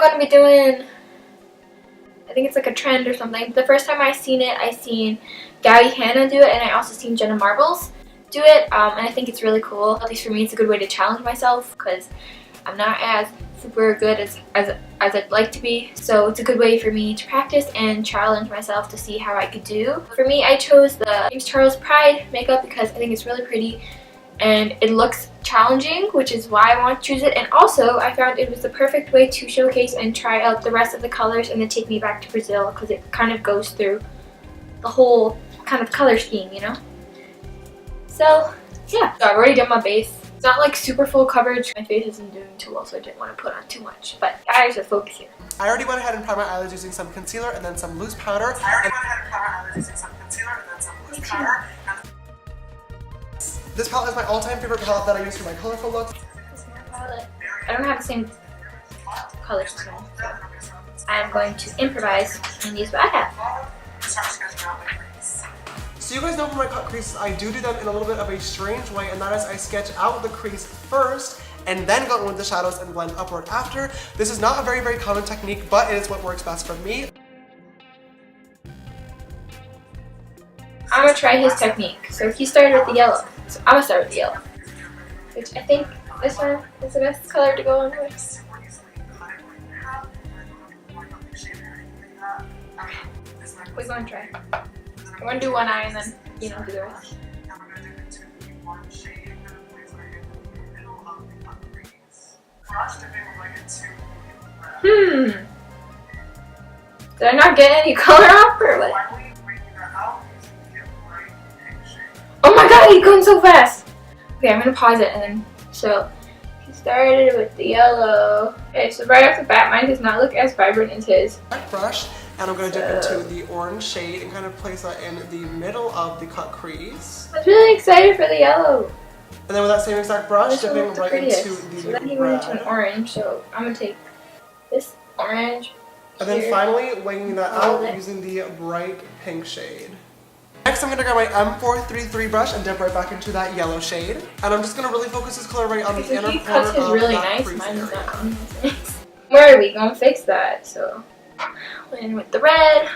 going to be doing, I think it's like a trend or something. The first time I seen it, I seen Gabby Hanna do it, and I also seen Jenna Marbles do it, and I think it's really cool. At least for me, it's a good way to challenge myself because I'm not as super good as I'd like to be. So it's a good way for me to practice and challenge myself to see how I could do. For me, I chose the James Charles Pride makeup because I think it's really pretty and it looks challenging, which is why I want to choose it. And also, I found it was the perfect way to showcase and try out the rest of the colors and then take me back to Brazil because it kind of goes through the whole kind of color scheme, you know? So yeah, so I've already done my base. It's not like super full coverage. My face isn't doing too well, so I didn't want to put on too much. But guys, just focus here. I already went ahead and primed my eyelids using some concealer and then some loose powder. This palette is my all-time favorite palette that I use for my colorful looks. This is my palette. I don't have the same color scheme, so I'm going to improvise and use what I have. So you guys know for my cut creases, I do them in a little bit of a strange way, and that is I sketch out the crease first and then go in with the shadows and blend upward after. This is not a very, very common technique, but it is what works best for me. I'm gonna try his technique. So he started with the yellow, so I'm gonna start with the yellow, which I think this one is the best color to go on with. Okay, we're gonna try. I'm gonna do one eye and then, you know, do the rest. Did I not get any color off or what? Oh my god, he's going so fast! Okay, I'm gonna pause it and then, so he started with the yellow. Okay, so right off the bat, mine does not look as vibrant as his. Brush, and I'm going to dip into the orange shade and kind of place that in the middle of the cut crease. I was really excited for the yellow. And then with that same exact brush, dipping right into the so then he went into an orange, so I'm going to take this orange and then finally weighing that out using the bright pink shade. Next, I'm going to grab my M433 brush and dip right back into that yellow shade. And I'm just going to really focus this color right on the inner corner of really that nice. crease Mine is area. not coming as nice. Where are we going to fix that? So, went in with the red.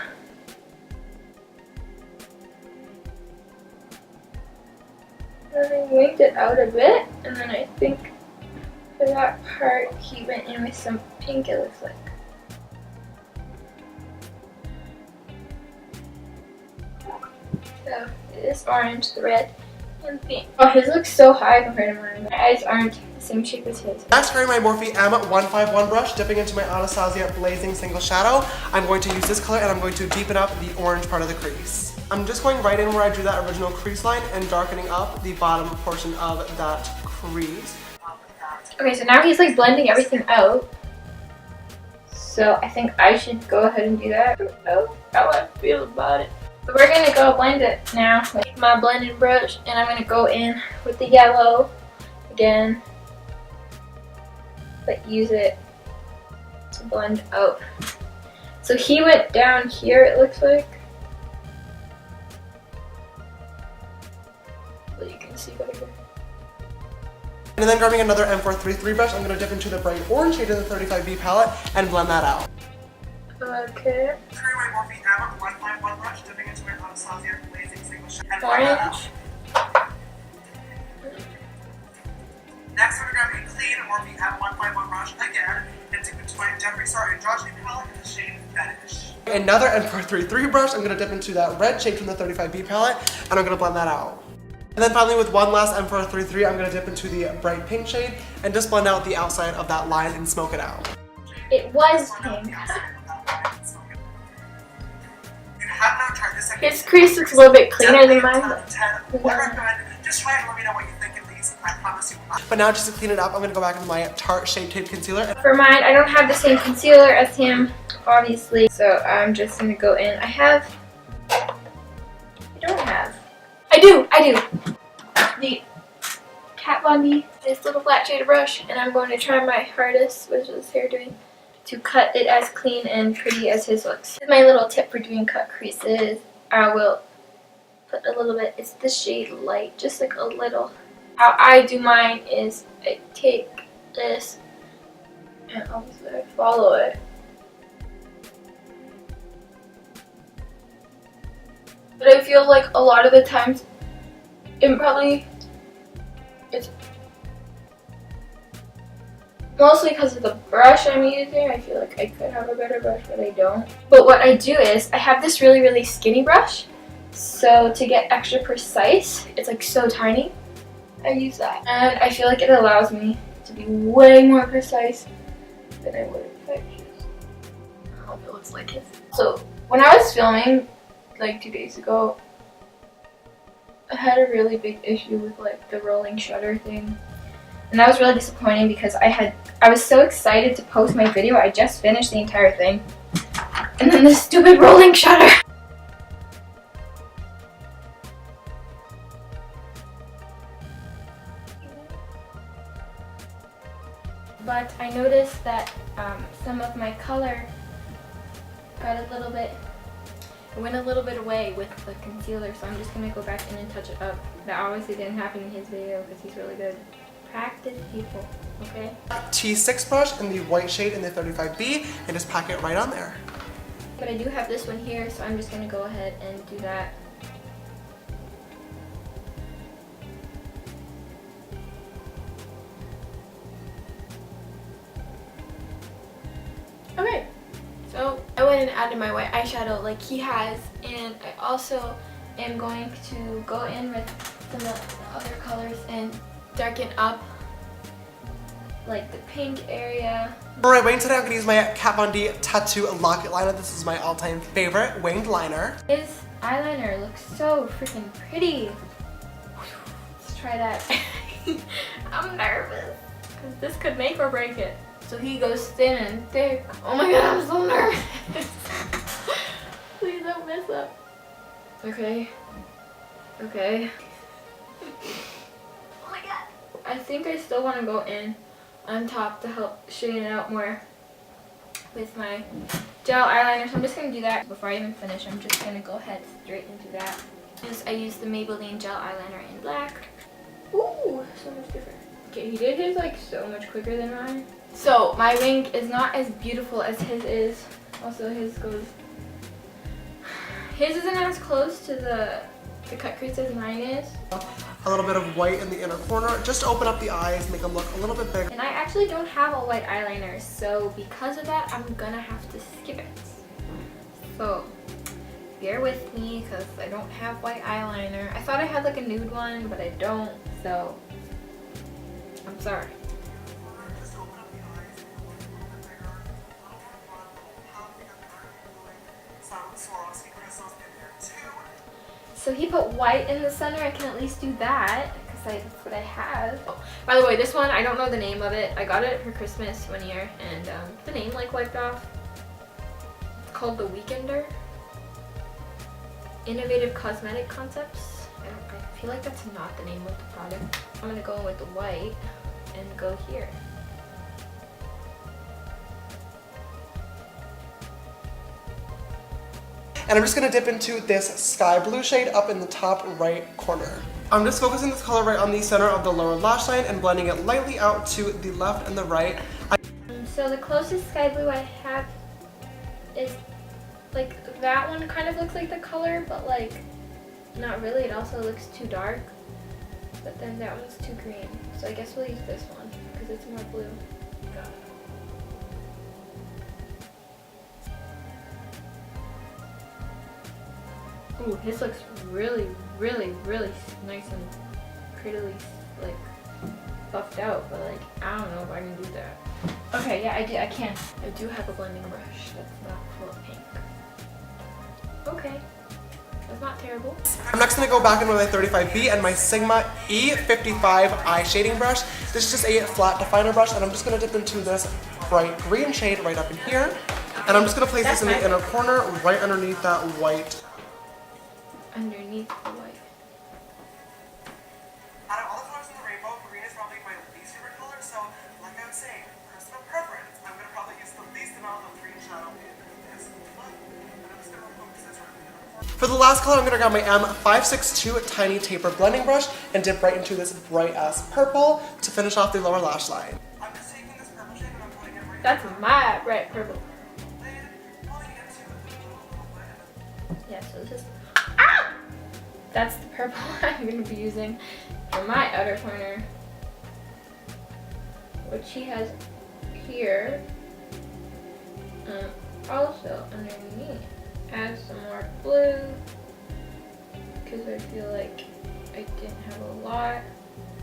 And then winged it out a bit. And then I think for that part, he went in with some pink, it looks like. So, it is orange, the red, and pink. Oh, his looks so high compared to mine. My eyes aren't the same shape as his. Next, for my Morphe M151 brush, dipping into my Anastasia Blazing Single Shadow, I'm going to use this color and I'm going to deepen up the orange part of the crease. I'm just going right in where I drew that original crease line and darkening up the bottom portion of that crease. Okay, so now he's like blending everything out. So I think I should go ahead and do that. Oh, how I feel about it. So we're gonna go blend it now with my blending brush, and I'm gonna go in with the yellow again, but use it to blend out. So he went down here, it looks like. Well, you can see better here. And then grabbing another M433 brush, I'm going to dip into the bright orange shade of the 35B palette and blend that out. Okay. Orange. Next, I'm going to grab a clean Morphe M151 brush again and dip into my Jeffree Star Androgyny palette in the shade Fetish. Another M433 brush, I'm going to dip into that red shade from the 35B palette and I'm going to blend that out. And then finally with one last M433, I'm going to dip into the bright pink shade and just blend out the outside of that line and smoke it out. It was pink. His crease looks a little bit cleaner than mine. Just try and let me know what you think at least. I promise you will not. But now just to clean it up, I'm going to go back into my Tarte Shape Tape Concealer. For mine, I don't have the same concealer as him, obviously. So I'm just going to go in. I do. The Kat Von D, this little flat shade brush, and I'm going to try my hardest with this hair doing to cut it as clean and pretty as his looks. This is my little tip for doing cut creases. I will put a little bit, it's the shade Light, just like a little. How I do mine is I take this and obviously I follow it. But I feel like a lot of the times it's mostly because of the brush I'm using. I feel like I could have a better brush, but I don't. But what I do is I have this really, really skinny brush. So to get extra precise, it's like so tiny, I use that. And I feel like it allows me to be way more precise than I would if I used. I hope it looks like it. So when I was filming like 2 days ago, I had a really big issue with like the rolling shutter thing. And that was really disappointing because I was so excited to post my video. I just finished the entire thing. And then this stupid rolling shutter. But I noticed that some of my color went a little bit away with the concealer, so I'm just going to go back in and touch it up. That obviously didn't happen in his video because he's really good. Practice, people, okay? T6 brush in the white shade in the 35B and just pack it right on there. But I do have this one here, so I'm just going to go ahead and do that. Okay, so I went and added my white eyeshadow like he has, and I also am going to go in with some of the other colors and darken up like the pink area. Alright, winged today I'm going to use my Kat Von D Tattoo Locket Liner. This is my all-time favorite winged liner. His eyeliner looks so freaking pretty. Let's try that. I'm nervous because this could make or break it. So he goes thin and thick. Oh my god, I'm so nervous. Please don't mess up. Okay. Okay. Oh my god. I think I still want to go in on top to help shade it out more with my gel eyeliner. So I'm just going to do that. Before I even finish, I'm just going to go ahead straight into that. I used the Maybelline gel eyeliner in black. Ooh, so much different. Okay, he did his like so much quicker than mine. So my wing is not as beautiful as his is. Also his isn't as close to the cut crease as mine is. A little bit of white in the inner corner, just to open up the eyes, make them look a little bit bigger. And I actually don't have a white eyeliner, so because of that, I'm gonna have to skip it. So bear with me, because I don't have white eyeliner. I thought I had like a nude one, but I don't, so I'm sorry. So he put white in the center. I can at least do that because that's what I have. Oh, by the way, this one, I don't know the name of it. I got it for Christmas one year and the name like wiped off. It's called The Weekender. Innovative Cosmetic Concepts. I feel like that's not the name of the product. I'm going to go in with the white and go here. And I'm just going to dip into this sky blue shade up in the top right corner. I'm just focusing this color right on the center of the lower lash line and blending it lightly out to the left and the right. So the closest sky blue I have is like that one kind of looks like the color, but like not really. It also looks too dark. But then that one's too green. So I guess we'll use this one because it's more blue. Ooh, his looks really, really, really nice and prettily like buffed out, but like I don't know if I can do that. Okay, yeah, I can. I do have a blending brush that's not full of pink. Okay, that's not terrible. I'm next going to go back in with my 35B and my Sigma E55 eye shading brush. This is just a flat definer brush, and I'm just going to dip into this bright green shade right up in here. And I'm just going to place this in the inner corner, right underneath that white. Underneath the white. Out of all the colors in the rainbow, green is probably my least favorite color, so like I was saying, personal preference, I'm going to probably use the least amount of green shadow in this look, and I'm just going to focus this right here. For the last color, I'm going to grab my M562 Tiny Taper Blending Brush and dip right into this bright ass purple to finish off the lower lash line. I'm just taking this purple shade and I'm putting it right That's my red purple. Yeah, so this is, ah! That's the purple I'm going to be using for my outer corner, which he has here. Also underneath, add some more blue, because I feel like I didn't have a lot,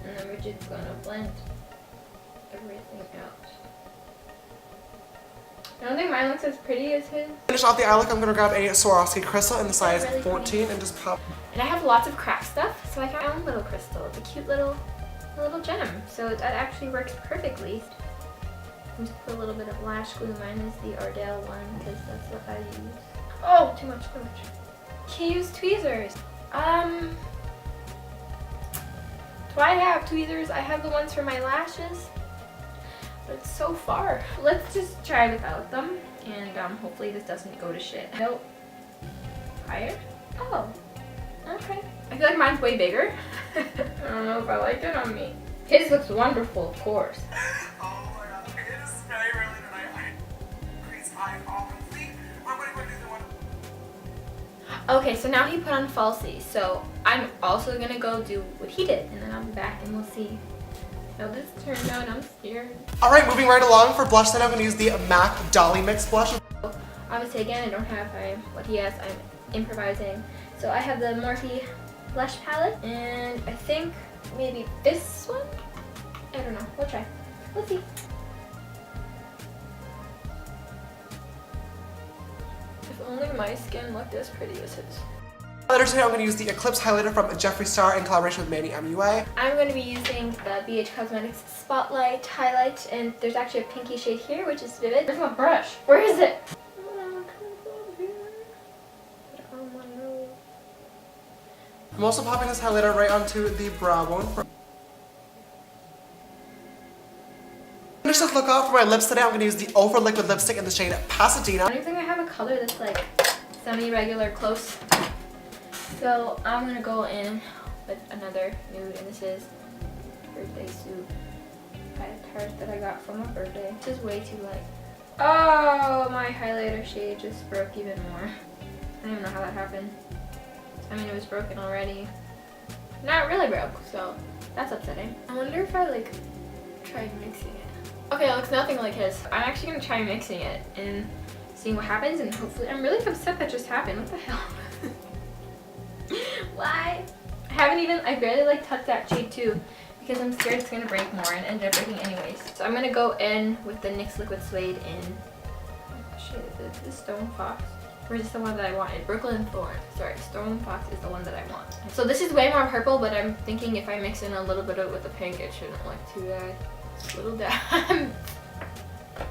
and then we're just going to blend everything out. I don't think mine looks as pretty as his. Finish off the eye look, I'm going to grab a Swarovski crystal in the size really 14 pretty. and just pop. And I have lots of craft stuff, so I got my own little crystal. It's a cute little gem. So that actually works perfectly. I'm just put a little bit of lash glue. Mine is the Ardell one because that's what I use. Oh, too much. Can you use tweezers? Do I have tweezers? I have the ones for my lashes, but it's so far. Let's just try without them, and hopefully this doesn't go to shit. Nope. Higher? Oh, okay. I feel like mine's way bigger. I don't know if I like it on me. His looks wonderful, of course. Oh my god, okay, it is very early tonight. Crease eye all complete. I'm gonna go do the one. Okay, so now he put on falsies, so I'm also gonna go do what he did, and then I'll be back and we'll see how this turned out. I'm scared. Alright, moving right along for blush, then I'm gonna use the MAC Dolly Mix blush. Obviously, again, I don't have what he has. I'm improvising. So I have the Morphe blush palette, and I think maybe this one? I don't know. We'll try. We'll see. If only my skin looked as pretty as his. Highlighter today, I'm going to use the Eclipse highlighter from Jeffree Star in collaboration with Manny MUA. I'm going to be using the BH Cosmetics Spotlight highlight, and there's actually a pinky shade here, which is vivid. Where's my brush? Where is it? I'm also popping this highlighter right onto the brow bone. Finish this look off for my lips today. I'm going to use the Over Liquid Lipstick in the shade Pasadena. I don't think I have a color that's like semi-regular close. So I'm going to go in with another nude, and this is Birthday Suit by a tart that I got for my birthday. This is way too light. Oh, my highlighter shade just broke even more. I don't even know how that happened. I mean, it was broken already. Not really broke, so that's upsetting. I wonder if I like tried mixing it. Okay, it looks nothing like his. I'm actually gonna try mixing it and seeing what happens, and hopefully, I'm really upset that just happened. What the hell? Why? I barely like touched that shade too, because I'm scared it's gonna break more and end up breaking anyways. So I'm gonna go in with the NYX Liquid Suede in, what shade is this? This is Stone Fox. Or is this the one that I wanted? Brooklyn Thorn. Sorry, Stone Fox is the one that I want. So this is way more purple, but I'm thinking if I mix in a little bit of it with the pink, it shouldn't look too bad. A little damn.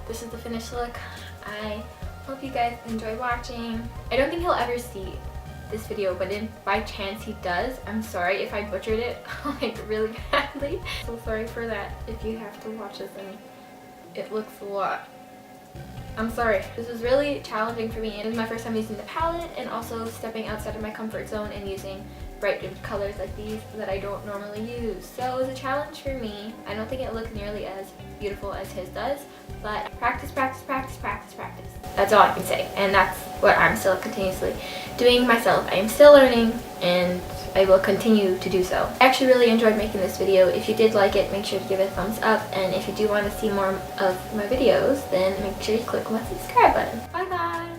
This is the finished look. I hope you guys enjoy watching. I don't think he'll ever see this video, but if by chance he does, I'm sorry if I butchered it like really badly. So sorry for that if you have to watch this and it looks a lot. I'm sorry. This was really challenging for me. It was my first time using the palette and also stepping outside of my comfort zone and using bright vivid colors like these that I don't normally use. So it was a challenge for me. I don't think it looked nearly as beautiful as his does, but practice, practice, practice, practice, practice. That's all I can say, and that's what I'm still continuously doing myself. I am still learning, and I will continue to do so. I actually really enjoyed making this video. If you did like it, make sure to give it a thumbs up, and if you do want to see more of my videos, then make sure you click on the subscribe button. Bye bye!